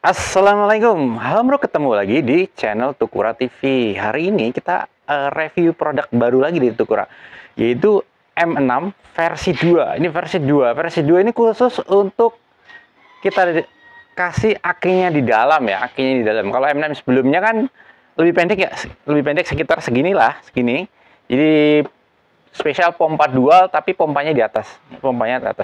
Assalamualaikum, halo bro, ketemu lagi di channel Tukura TV. Hari ini kita review produk baru lagi di Tukura, yaitu M6 versi 2. Ini versi 2 ini khusus untuk kita kasih akinya di dalam ya, akinya di dalam. Kalau M6 sebelumnya kan lebih pendek ya, lebih pendek sekitar seginilah, segini. Jadi spesial pompa dual tapi pompanya di atas.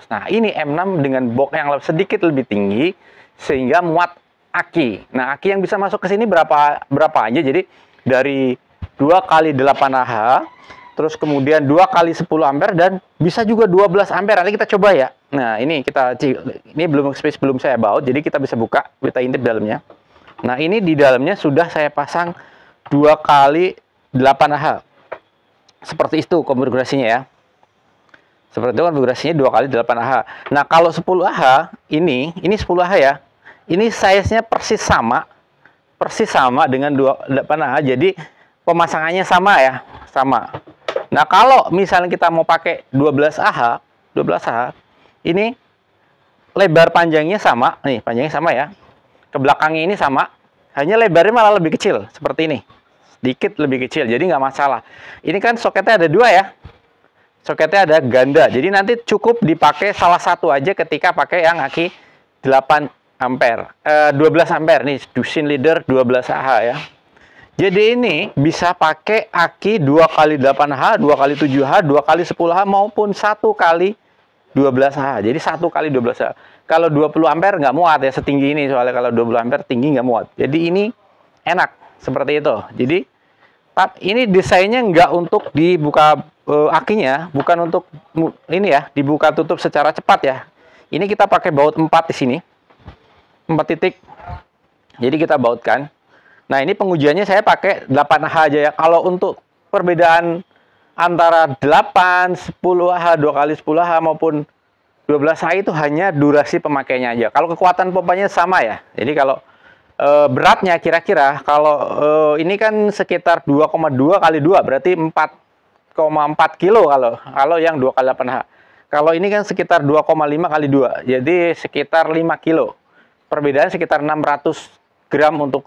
Nah, ini M6 dengan box yang sedikit lebih tinggi sehingga muat aki. Nah, aki yang bisa masuk ke sini berapa aja. Jadi dari 2 kali 8 Ah, terus kemudian 2 kali 10 ampere dan bisa juga 12 ampere. Nanti kita coba ya. Nah, ini belum saya baut, jadi kita bisa buka, kita intip dalamnya. Nah, ini di dalamnya sudah saya pasang 2 kali 8 Ah. Seperti itu konfigurasinya ya. Seperti itu konfigurasinya 2 kali 8 Ah. Nah, kalau 10 Ah ini 10 Ah ya. Ini size-nya persis sama dengan 8 Ah. Jadi pemasangannya sama ya, sama. Nah, kalau misalnya kita mau pakai 12 Ah, ini lebar panjangnya sama, nih panjangnya sama ya. Ke belakangnya ini sama, hanya lebarnya malah lebih kecil seperti ini. Sedikit lebih kecil, jadi nggak masalah. Ini kan soketnya ada 2 ya. Soketnya ada ganda, jadi nanti cukup dipakai salah satu aja ketika pakai yang aki 8 ampere, 12 ampere nih, dusin leader 12 Ah ya. Jadi ini bisa pakai aki 2 kali 8 Ah, 2 kali 7 Ah, 2 kali 10 Ah maupun 1 kali 12 Ah. Jadi 1 kali 12 Ah. Kalau 20 ampere nggak muat ya setinggi ini, soalnya kalau 20 ampere tinggi nggak muat. Jadi ini enak seperti itu. Jadi ini desainnya nggak untuk dibuka akinya, bukan untuk ini ya, dibuka tutup secara cepat ya. Ini kita pakai baut 4 di sini. 4 titik. Jadi kita bautkan. Nah, ini pengujiannya saya pakai 8 Ah aja ya. Kalau untuk perbedaan antara 8, 10 Ah, 2 kali 10 Ah maupun 12 Ah itu hanya durasi pemakaiannya aja. Kalau kekuatan pompanya sama ya. Jadi kalau beratnya kira-kira kalau ini kan sekitar 2,2 kali 2 berarti 4,4 kilo kalau yang 2 kali 8 Ah. Kalau ini kan sekitar 2,5 kali 2. Jadi sekitar 5 kilo. Perbedaan sekitar 600 gram untuk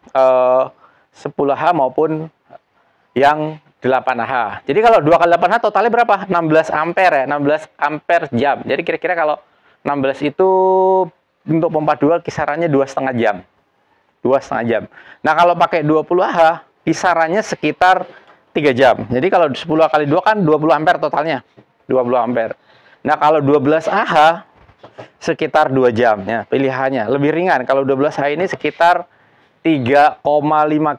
10 Ah maupun yang 8 Ah. Jadi kalau 2 kali 8 Ah totalnya berapa? 16 ampere ya, 16 ampere jam. Jadi kira-kira kalau 16 itu untuk pompa dual kisarannya 2,5 jam. 2,5 jam. Nah, kalau pakai 20 Ah, kisarannya sekitar 3 jam. Jadi kalau 10 kali 2 kan 20 ampere totalnya. 20 ampere. Nah, kalau 12 Ah sekitar 2 jam ya, pilihannya lebih ringan. Kalau 12 Ah ini sekitar 3,5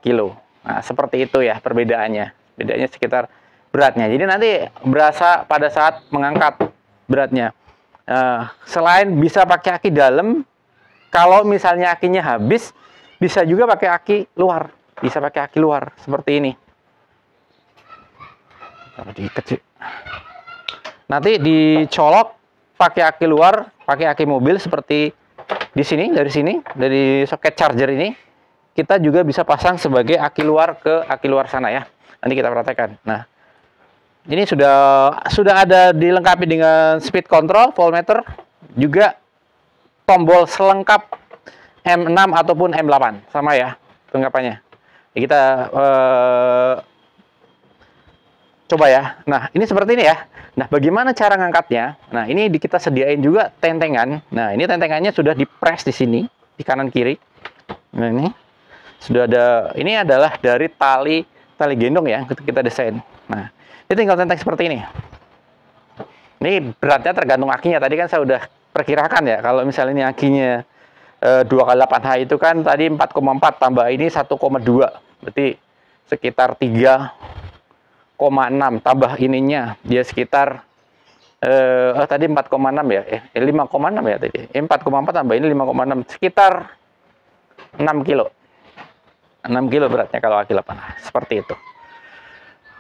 kilo. Nah, seperti itu ya perbedaannya. Bedanya sekitar beratnya. Jadi nanti berasa pada saat mengangkat beratnya. Selain bisa pakai aki dalam, kalau misalnya akinya habis, bisa juga pakai aki luar. Bisa pakai aki luar seperti ini. Nanti dicolok pakai aki luar, pakai aki mobil seperti di sini, dari soket charger ini, kita juga bisa pasang sebagai aki luar ke aki luar sana ya. Nanti kita praktekkan. Nah, ini sudah ada dilengkapi dengan speed control, voltmeter, juga tombol selengkap M6 ataupun M8 sama ya kelengkapannya. Kita coba ya. Nah, ini seperti ini ya. Nah, bagaimana cara ngangkatnya? Nah, ini kita sediain juga tentengan. Nah, ini tentengannya sudah dipres di sini, di kanan kiri. Nah, ini sudah ada. Ini adalah dari tali gendong ya, kita desain. Nah, ini tinggal tenteng seperti ini. Ini beratnya tergantung akinya. Tadi kan saya udah perkirakan ya, kalau misalnya ini akinya 2 kali 8 Ah itu kan tadi 4,4 tambah ini 1,2. Berarti sekitar 3,6 tambah ininya dia sekitar tadi 4,6 ya, 5,6 ya tadi. 4,4 tambah ini 5,6 sekitar 6 kilo. 6 kilo beratnya kalau aki 8 Ah, seperti itu.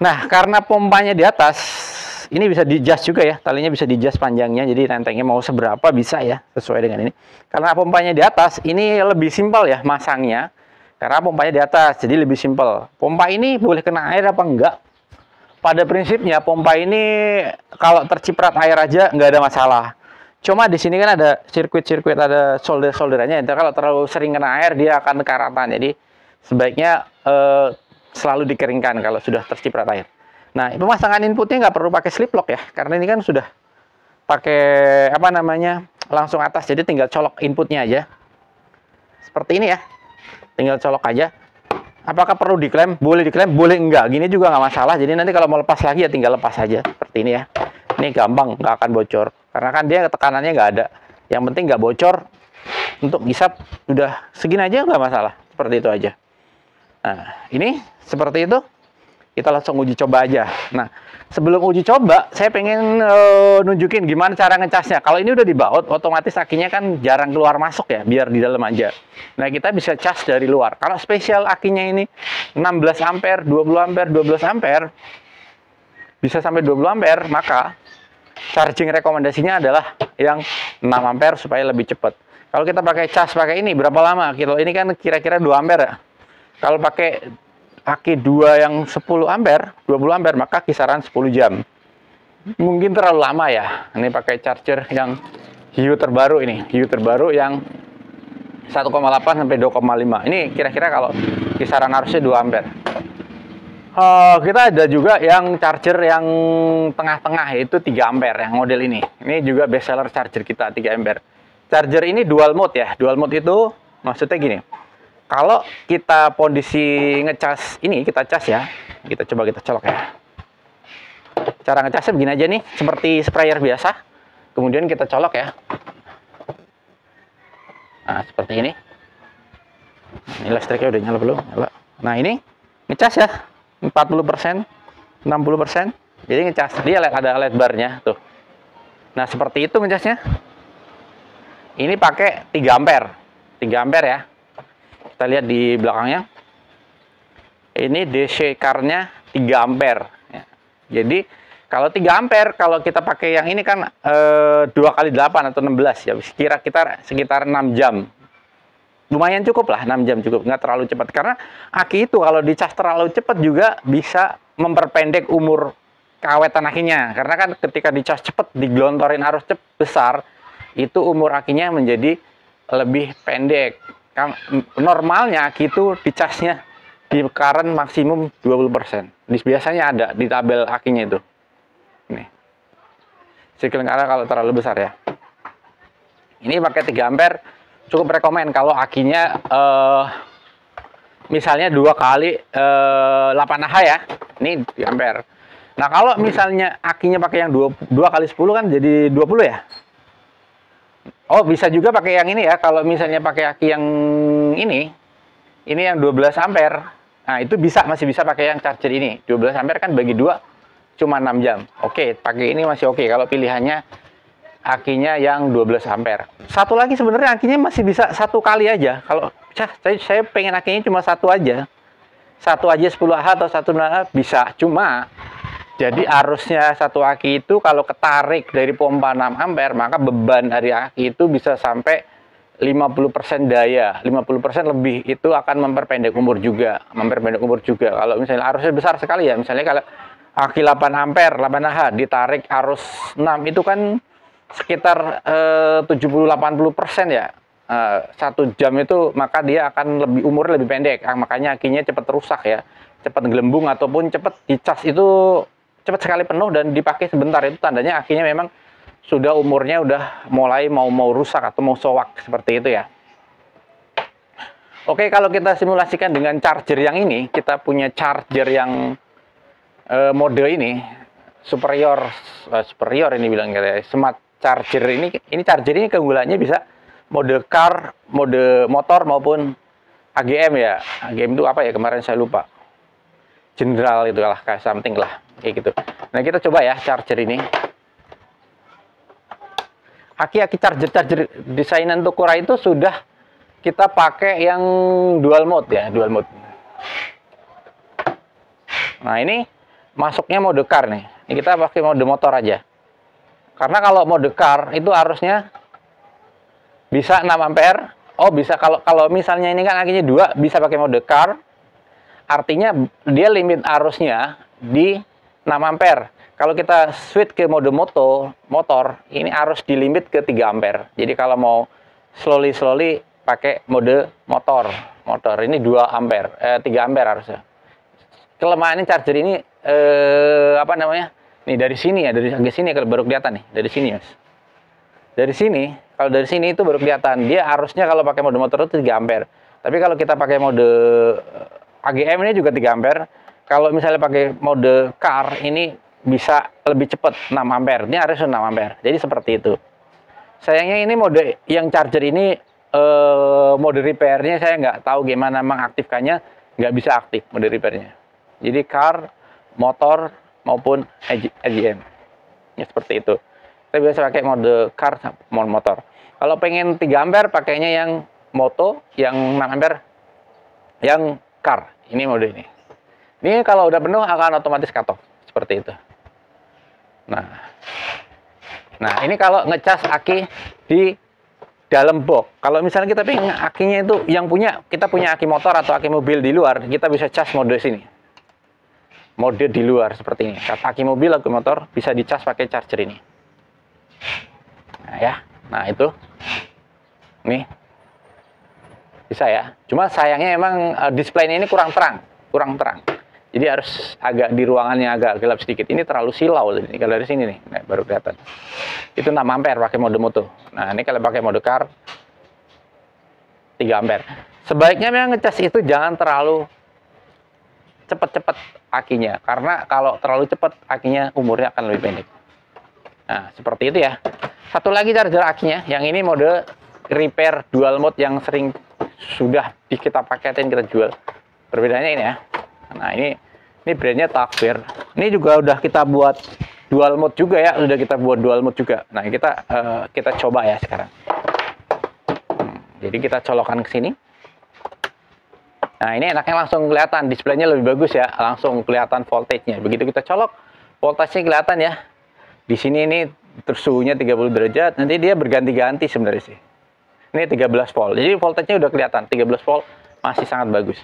Nah, karena pompanya di atas, ini bisa di-adjust juga ya, talinya bisa di-adjust panjangnya, jadi nentengnya mau seberapa bisa ya, sesuai dengan ini. Karena pompanya di atas, ini lebih simpel ya masangnya. Karena pompanya di atas, jadi lebih simpel. Pompa ini boleh kena air apa enggak? Pada prinsipnya pompa ini kalau terciprat air aja nggak ada masalah. Cuma di sini kan ada sirkuit-sirkuit, ada solder-solderannya. Kalau terlalu sering kena air dia akan karatan. Jadi sebaiknya selalu dikeringkan kalau sudah terciprat air. Nah, pemasangan inputnya nggak perlu pakai slip lock ya, karena ini kan sudah pakai apa namanya, langsung atas. Jadi tinggal colok inputnya aja. Seperti ini ya. Tinggal colok aja. Apakah perlu diklaim? Boleh diklaim, boleh enggak. Gini juga nggak masalah. Jadi nanti kalau mau lepas lagi ya tinggal lepas aja. Seperti ini ya. Ini gampang, nggak akan bocor. Karena kan dia tekanannya nggak ada. Yang penting nggak bocor. Untuk gisap udah segini aja nggak masalah. Seperti itu aja. Nah, ini seperti itu. Kita langsung uji coba aja. Nah, sebelum uji coba, saya pengen nunjukin gimana cara ngecasnya. Kalau ini udah dibaut, otomatis akinya kan jarang keluar masuk ya, biar di dalam aja. Nah, kita bisa cas dari luar. Kalau spesial akinya ini 16 ampere, 20 ampere, 12 ampere, bisa sampai 20 ampere, maka charging rekomendasinya adalah yang 6 ampere supaya lebih cepat. Kalau kita pakai cas pakai ini, berapa lama? Kalau ini kan kira-kira 2 ampere ya. Kalau pakai aki 2 yang 10 ampere, 20 ampere, maka kisaran 10 jam. Mungkin terlalu lama ya. Ini pakai charger yang hiu terbaru ini. Hiu terbaru yang 1,8 sampai 2,5. Ini kira-kira kalau kisaran harusnya 2 ampere. Kita ada juga yang charger yang tengah-tengah, yaitu 3 ampere yang model ini. Ini juga best seller charger kita, 3 ampere. Charger ini dual mode ya. Dual mode itu maksudnya gini. Kalau kita kondisi ngecas ini, kita cas ya. Kita coba kita colok ya. Cara ngecasnya begini aja nih, seperti sprayer biasa. Kemudian kita colok ya. Nah, seperti ini. Ini listriknya udah nyala belum? Nyala. Nah, ini ngecas ya. 40%, 60%. Jadi ngecas. Dia ada LED barnya tuh. Nah, seperti itu ngecasnya. Ini pakai 3 ampere. 3 ampere ya. Kita lihat di belakangnya. Ini DC car-nya 3 ampere. Ya. Jadi kalau 3 ampere, kalau kita pakai yang ini kan 2 kali 8 atau 16 ya. Kira-kira sekitar 6 jam. Lumayan cukup lah, 6 jam cukup. Nggak terlalu cepat. Karena aki itu kalau dicas terlalu cepat juga bisa memperpendek umur keawetan akinya. Karena kan ketika dicas cepat, digelontorin arus besar, itu umur akinya menjadi lebih pendek. Normalnya aki itu dicasnya di current maksimum 20%. Biasanya ada di tabel akinya itu. Nih. Cycling current kalau terlalu besar ya. Ini pakai 3 ampere cukup rekomen kalau akinya misalnya 2 kali 8Ah ya. Ini 3 ampere. Nah, kalau misalnya akinya pakai yang 2 kali 10 kan jadi 20 ya. Oh, bisa juga pakai yang ini ya. Kalau misalnya pakai aki yang ini yang 12 ampere. Nah, itu masih bisa pakai yang charger ini. 12 ampere kan bagi 2 cuma 6 jam. Oke, pakai ini masih oke kalau pilihannya akinya yang 12 ampere. Satu lagi sebenarnya akinya masih bisa 1 kali aja. Kalau saya pengen akinya cuma 1 aja. 1 aja 10Ah atau 1 bisa. Cuma jadi arusnya 1 aki itu kalau ketarik dari pompa 6 ampere, maka beban dari aki itu bisa sampai 50% daya. 50% lebih itu akan memperpendek umur juga. Kalau misalnya arusnya besar sekali ya, misalnya kalau aki 8 ampere, 8Ah ditarik arus 6 itu kan sekitar 70-80% ya. 1 jam itu maka dia akan umurnya lebih pendek. Makanya akinya cepat rusak ya. Cepat gelembung ataupun cepat dicas itu cepat sekali penuh dan dipakai sebentar, itu tandanya akinya memang sudah umurnya udah mulai mau rusak atau mau sowak seperti itu ya. Oke, kalau kita simulasikan dengan charger yang ini, kita punya charger yang mode ini superior ini bilang kayak smart charger ini charger ini keunggulannya bisa mode car, mode motor maupun AGM ya. AGM itu apa ya kemarin saya lupa. General itu lah, kayak something lah kayak gitu. Nah, kita coba ya charger ini. Aki-aki charger desainan Tokura itu sudah kita pakai yang dual mode ya, dual mode. Nah, ini masuknya mode car nih. Ini kita pakai mode motor aja. Karena kalau mode car itu arusnya bisa 6 ampere. Oh, bisa kalau misalnya ini kan akinya 2, bisa pakai mode car. Artinya dia limit arusnya di 6 ampere. Kalau kita switch ke mode motor, ini harus di limit ke 3 ampere. Jadi kalau mau slowly pakai mode motor ini 2 ampere, 3 ampere harusnya. Kelemahannya charger ini apa namanya? Nih dari sini ya, dari sini kalau baru kelihatan nih, dari sini Mas. Dari sini, kalau dari sini itu baru kelihatan. Dia harusnya kalau pakai mode motor itu 3 ampere. Tapi kalau kita pakai mode AGM ini juga 3 ampere. Kalau misalnya pakai mode car ini bisa lebih cepat 6 ampere. Ini harus 6 ampere. Jadi seperti itu. Sayangnya ini mode yang charger ini mode repairnya saya nggak tahu gimana mengaktifkannya, nggak bisa aktif mode repairnya. Jadi car, motor maupun AGM. Ya seperti itu. Kita biasa pakai mode car sama motor. Kalau pengen 3 ampere pakainya yang moto, yang 6 ampere yang car. Ini mode ini. Ini kalau udah penuh akan otomatis cut off. Seperti itu. Nah ini kalau ngecas aki di dalam box. Kalau misalnya kita pengen akinya itu yang kita punya aki motor atau aki mobil di luar, kita bisa cas mode sini. Mode di luar seperti ini. Aki mobil atau motor bisa dicas pakai charger ini. Nah ya, nah itu, nih bisa ya. Cuma sayangnya emang displaynya ini kurang terang. Jadi harus agak di ruangannya agak gelap sedikit. Ini terlalu silau. Ini kalau dari sini nih, nah, baru kelihatan. Itu 6 ampere pakai mode moto. Nah, ini kalau pakai mode car 3 ampere. Sebaiknya memang ngecas itu jangan terlalu cepat-cepat akinya. Karena kalau terlalu cepat akinya umurnya akan lebih pendek. Nah, seperti itu ya. Satu lagi charger akinya. Yang ini mode repair dual mode yang sering sudah kita paketin, kita jual. Perbedaannya ini ya. Nah, ini brandnya Takbir. Ini juga udah kita buat dual mode juga ya, udah kita buat dual mode juga. Nah, kita coba ya sekarang. Jadi kita colokan ke sini. Nah, ini enaknya langsung kelihatan, displaynya lebih bagus ya, langsung kelihatan voltage-nya. Begitu kita colok, voltage-nya kelihatan ya. Di sini ini terus suhunya 30 derajat, nanti dia berganti-ganti sebenarnya sih. Ini 13 volt. Jadi voltage-nya udah kelihatan, 13 volt masih sangat bagus.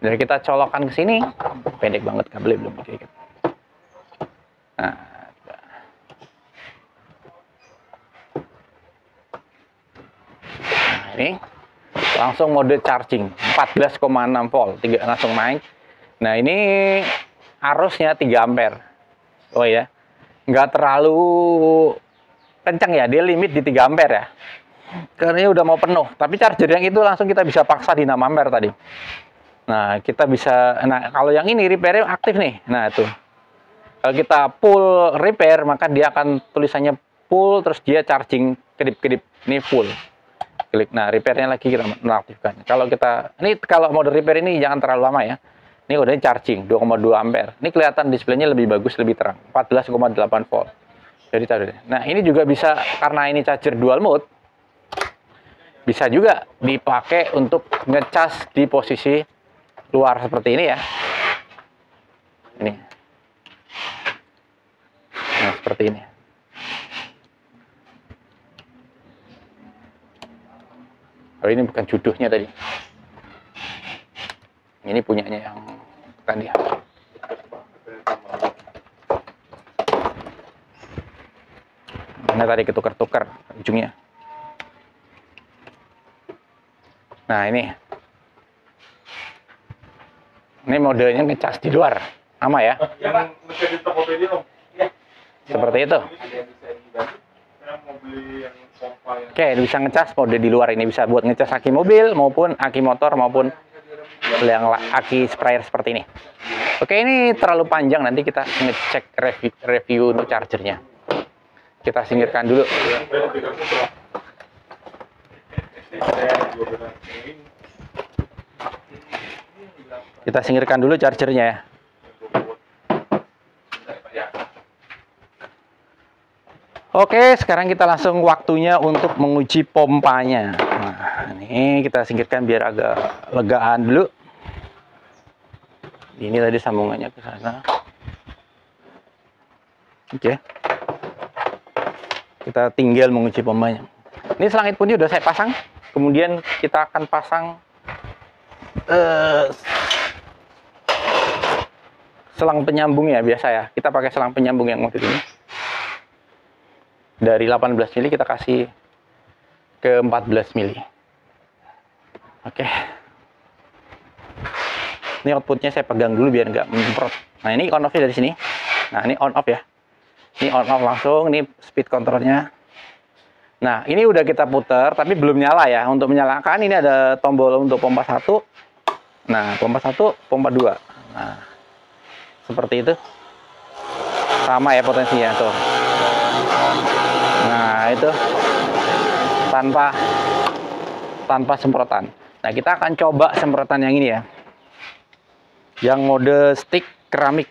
Dari kita colokan ke sini, pendek banget kabelnya belum diikat. Nah, ini langsung mode charging 14,6 volt, langsung naik. Nah, ini arusnya 3 ampere. Oh ya, nggak terlalu kencang ya, dia limit di 3 ampere ya. Karena udah mau penuh, tapi charger yang itu langsung kita bisa paksa di 6 ampere tadi. Nah, kita bisa, kalau yang ini repair aktif nih. Nah, itu. Kalau kita full repair, maka dia akan tulisannya full, terus dia charging kedip-kedip. Ini full. Klik. Nah, repairnya lagi kita menaktifkan. Kalau mode repair ini jangan terlalu lama ya. Ini udah charging 2,2 ampere. Ini kelihatan displaynya lebih bagus, lebih terang. 14,8 volt. Jadi nah, ini juga bisa, karena ini charger dual mode, bisa juga dipakai untuk ngecas di posisi luar seperti ini ya. Ini. Nah, seperti ini. Oh, ini bukan juduhnya tadi. Ini punyanya yang tadi. Mana tadi ketukar-tukar ujungnya. Nah, ini modenya ngecas di luar, sama ya. Seperti itu. Oke, bisa ngecas mode di luar ini, bisa buat ngecas aki mobil maupun aki motor maupun yang aki sprayer seperti ini. Oke, ini terlalu panjang, nanti kita ngecek review untuk chargernya. Kita singkirkan dulu. Kita singkirkan dulu chargernya ya. Oke, sekarang kita langsung waktunya untuk menguji pompanya. Nah, ini kita singkirkan biar agak legaan dulu. Ini tadi sambungannya ke sana. Oke. Kita tinggal menguji pompanya. Ini selangit pun sudah saya pasang. Kemudian kita akan pasang selang penyambung ya, biasa ya. Kita pakai selang penyambung yang model ini. Dari 18 mili kita kasih ke 14 mili. Oke. Ini outputnya saya pegang dulu biar nggak menyemprot. Nah, ini on off-nya dari sini. Nah, ini on off ya. Ini on off langsung, ini speed controlnya. Nah, ini udah kita putar, tapi belum nyala ya. Untuk menyalakan, ini ada tombol untuk pompa 1. Nah, pompa 1, pompa 2. Nah, seperti itu. Sama ya potensinya, tuh. Nah, itu tanpa semprotan. Nah, kita akan coba semprotan yang ini ya. Yang mode stick keramik.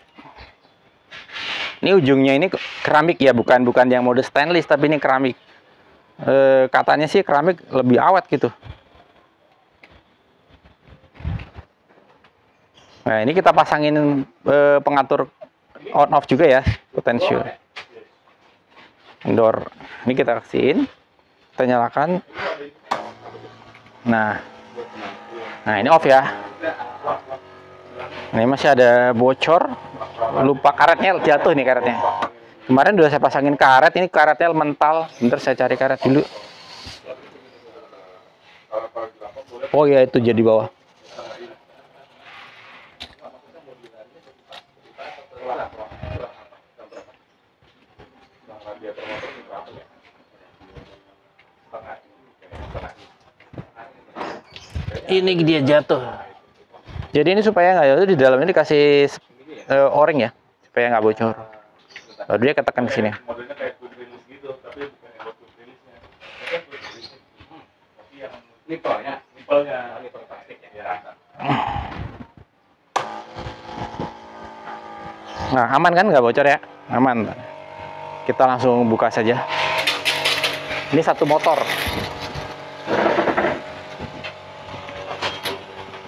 Ini ujungnya ini keramik ya, bukan yang mode stainless, tapi ini keramik. Katanya sih keramik lebih awet gitu. Nah, ini kita pasangin pengatur on off juga ya, potential. Indoor. Ini kita kasihin, kita nyalakan. Nah ini off ya. Ini masih ada bocor, lupa karetnya jatuh nih karetnya. Kemarin udah saya pasangin karet, ini karetnya mental. Bentar saya cari karet dulu. Oh ya, itu jadi bawah. Ini dia jatuh. Jadi ini supaya nggak jatuh, di dalam ini dikasih o-ring ya, supaya nggak bocor. Lalu dia ketekan ke sini. Nah, aman kan, nggak bocor ya? Aman. Kita langsung buka saja. Ini satu motor.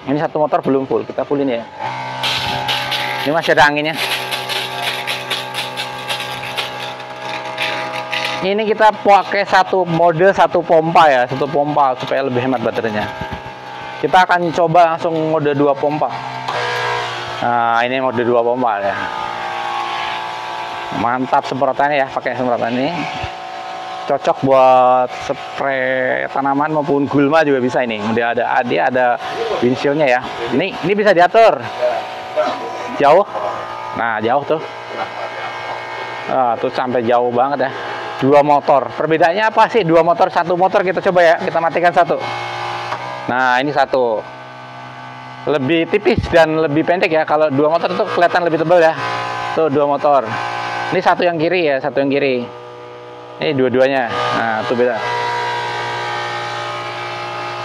Ini satu motor belum full, kita fullin ya. Ini masih ada anginnya. Ini kita pakai satu mode, satu pompa ya, satu pompa supaya lebih hemat baterainya. Kita akan coba langsung mode 2 pompa. Nah, ini mode 2 pompa ya. Mantap semprotannya ya, pakai semprotan ini. Cocok buat spray tanaman maupun gulma juga bisa ini. Dia ada windshieldnya ya. Ini bisa diatur jauh. Nah, jauh tuh. Tuh sampai jauh banget ya. 2 motor. Perbedaannya apa sih? 2 motor, 1 motor kita coba ya. Kita matikan 1. Nah, ini 1. Lebih tipis dan lebih pendek ya. Kalau 2 motor tuh kelihatan lebih tebal ya. Tuh 2 motor. Ini 1 yang kiri ya, 1 yang kiri. Ini dua-duanya. Nah, tuh beda.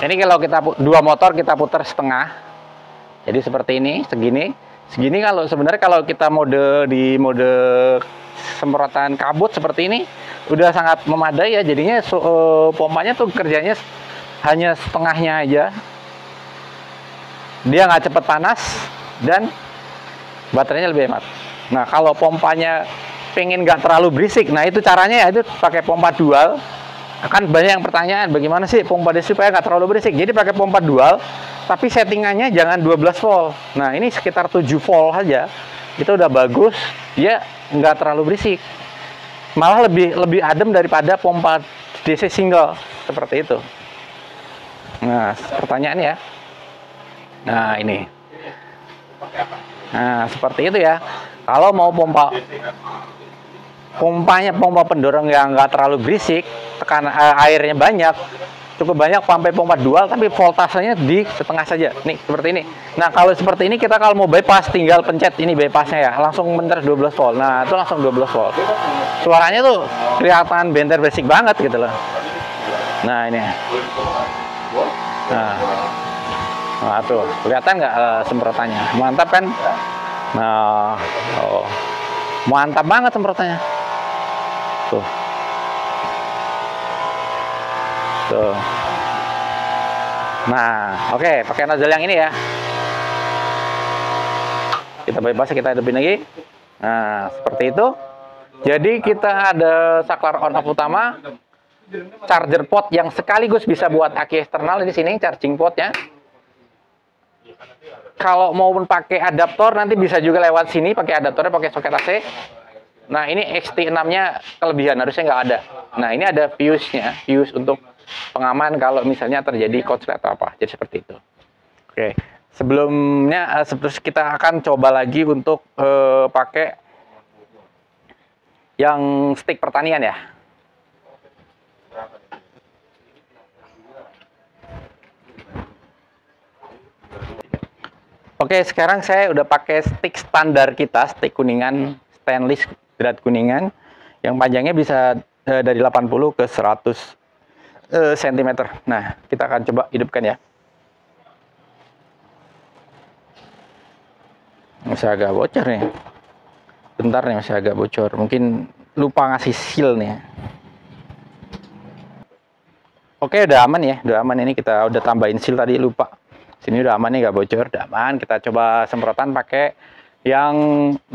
Ini kalau kita 2 motor kita putar setengah. Jadi seperti ini, segini. Segini kalau sebenarnya kalau kita di mode semprotan kabut seperti ini udah sangat memadai ya. Jadinya pompanya tuh kerjanya hanya setengahnya aja. Dia nggak cepet panas dan baterainya lebih hemat. Nah, kalau pompanya pengen nggak terlalu berisik, nah itu caranya ya, itu pakai pompa dual. Akan banyak yang pertanyaan, bagaimana sih pompa DC supaya nggak terlalu berisik. Jadi pakai pompa dual, tapi settingannya jangan 12 volt. Nah, ini sekitar 7 volt aja, itu udah bagus. Dia nggak terlalu berisik, malah lebih adem daripada pompa DC single seperti itu. Nah, pertanyaannya ya. Nah, ini. Nah, seperti itu ya. Kalau mau pompanya pompa pendorong yang nggak terlalu berisik, tekanan airnya banyak, cukup banyak sampai pompa dual, tapi voltasenya di setengah saja. Nih, seperti ini. Nah, kalau seperti ini kita kalau mau bypass tinggal pencet ini bypassnya ya, langsung menter 12 volt. Nah, itu langsung 12 volt. Suaranya tuh kelihatan benter basic banget gitu loh. Nah, ini. Nah tuh, kelihatan nggak semprotannya? Mantap kan? Nah, mantap banget semprotannya. Tuh. Nah, oke, pakai nozzle yang ini ya. Kita bypass, kita hidupin lagi. Nah, seperti itu. Jadi kita ada saklar on off utama, charger port yang sekaligus bisa buat aki eksternal di sini, charging portnya. kalau mau pakai adaptor nanti bisa juga lewat sini pakai adaptornya, pakai soket AC. Nah, ini XT6-nya kelebihan, harusnya nggak ada. Nah, ini ada fuse-nya, fuse untuk pengaman kalau misalnya terjadi korslet atau apa. Jadi seperti itu. Oke, sebelumnya terus kita akan coba lagi untuk pakai yang stick pertanian ya. Oke, sekarang saya udah pakai stick standar kita, stick kuningan, stainless berat kuningan, yang panjangnya bisa dari 80 ke 100 cm. Nah, kita akan coba hidupkan ya. Masih agak bocor nih. Bentar nih, masih agak bocor. Mungkin lupa ngasih seal nih. Oke, udah aman ya, udah aman. Ini kita udah tambahin seal tadi, lupa. Sini udah aman nih, nggak bocor, udah aman. Kita coba semprotan pakai yang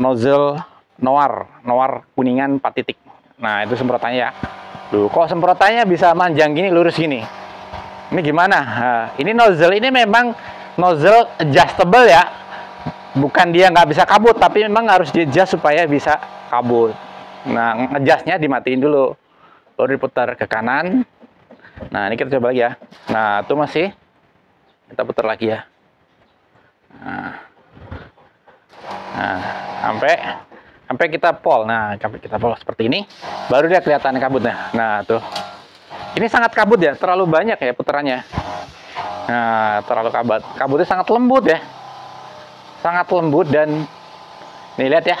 nozzle Noir kuningan 4 titik. Nah, itu semprotannya ya. Duh, kok semprotannya bisa manjang gini, lurus gini? Ini gimana? Nah, ini nozzle ini memang nozzle adjustable ya. Bukan dia nggak bisa kabut, tapi memang harus di-adjust supaya bisa kabut. Nah, ngejasnya dimatiin dulu. Baru diputar ke kanan. Nah, ini kita coba lagi ya. Nah, itu masih. Kita putar lagi ya. Nah, sampai kita pol. Nah, sampai kita pol seperti ini, baru dia kelihatan kabutnya. Nah, tuh. Ini sangat kabut ya, terlalu banyak ya putarannya. Nah, terlalu kabut. Kabutnya sangat lembut ya. Sangat lembut dan nih lihat ya.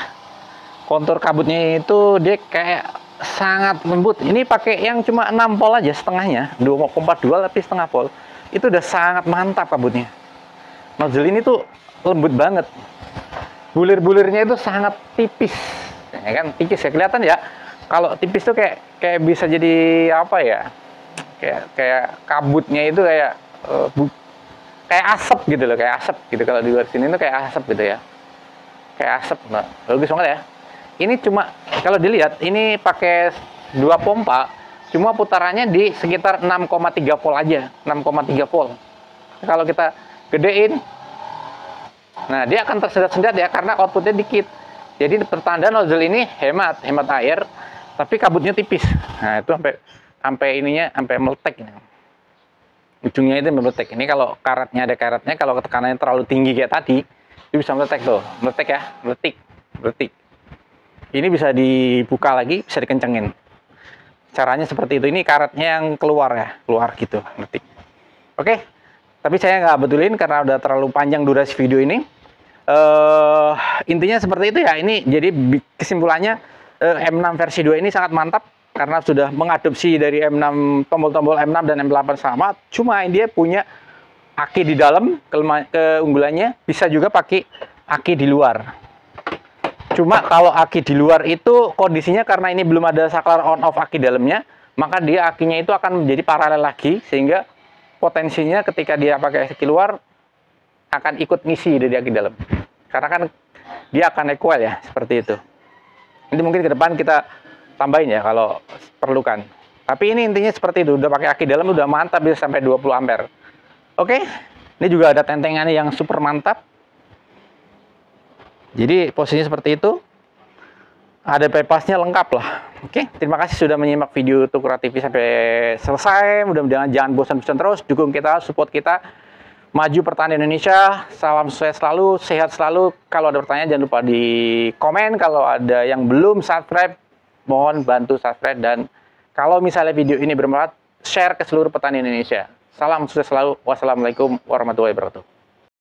Kontur kabutnya itu dia kayak sangat lembut. Ini pakai yang cuma 6 volt aja setengahnya, 2,4 dual tapi setengah volt. Itu udah sangat mantap kabutnya. Nozzle ini tuh lembut banget. Bulir-bulirnya itu sangat tipis. Ya kan, tipis ya, kelihatan ya. Kalau tipis tuh kayak bisa jadi apa ya? Kayak kabutnya itu kayak kayak asap gitu loh, kayak asap gitu. Kalau di luar sini tuh kayak asap gitu ya. Kayak asap. Nah, bagus banget ya. Ini cuma kalau dilihat ini pakai 2 pompa, cuma putarannya di sekitar 6,3 volt aja, 6,3 volt. Kalau kita gedein, nah dia akan tersendat-sendat ya karena outputnya dikit. Jadi pertanda nozzle ini hemat air, tapi kabutnya tipis. Nah itu sampai ininya sampai meletek ini. Ujungnya itu meletek. Ini kalau karetnya ada karetnya, kalau tekanannya terlalu tinggi kayak tadi, itu bisa meletek tuh, meletek ya, meletik. Ini bisa dibuka lagi, bisa dikencengin. Caranya seperti itu. Ini karetnya yang keluar ya, keluar gitu, meletik. Oke. Tapi saya nggak betulin karena udah terlalu panjang durasi video ini. Intinya seperti itu ya. Ini jadi kesimpulannya M6 versi 2 ini sangat mantap karena sudah mengadopsi dari M6, tombol-tombol M6 dan M8 sama. Cuma dia punya aki di dalam, keunggulannya bisa juga pakai aki di luar. Cuma kalau aki di luar itu kondisinya karena ini belum ada saklar on off aki dalamnya, maka dia akinya itu akan menjadi paralel lagi sehingga potensinya ketika dia pakai aki luar akan ikut ngisi dari aki dalam. Karena kan dia akan equal ya, seperti itu. Nanti mungkin ke depan kita tambahin ya kalau perlukan. Tapi ini intinya seperti itu, udah pakai aki dalam udah mantap, bisa sampai 20 ampere. Oke, ini juga ada tentengannya yang super mantap. Jadi posisinya seperti itu. Ada bypassnya lengkap lah. Oke, terima kasih sudah menyimak video Tukura TV sampai selesai. Mudah-mudahan jangan bosan-bosan terus. Dukung kita, support kita. Maju pertanian Indonesia. Salam sukses selalu, sehat selalu. Kalau ada pertanyaan jangan lupa di komen. Kalau ada yang belum subscribe, mohon bantu subscribe. Dan kalau misalnya video ini bermanfaat, share ke seluruh petani Indonesia. Salam sukses selalu. Wassalamualaikum warahmatullahi wabarakatuh.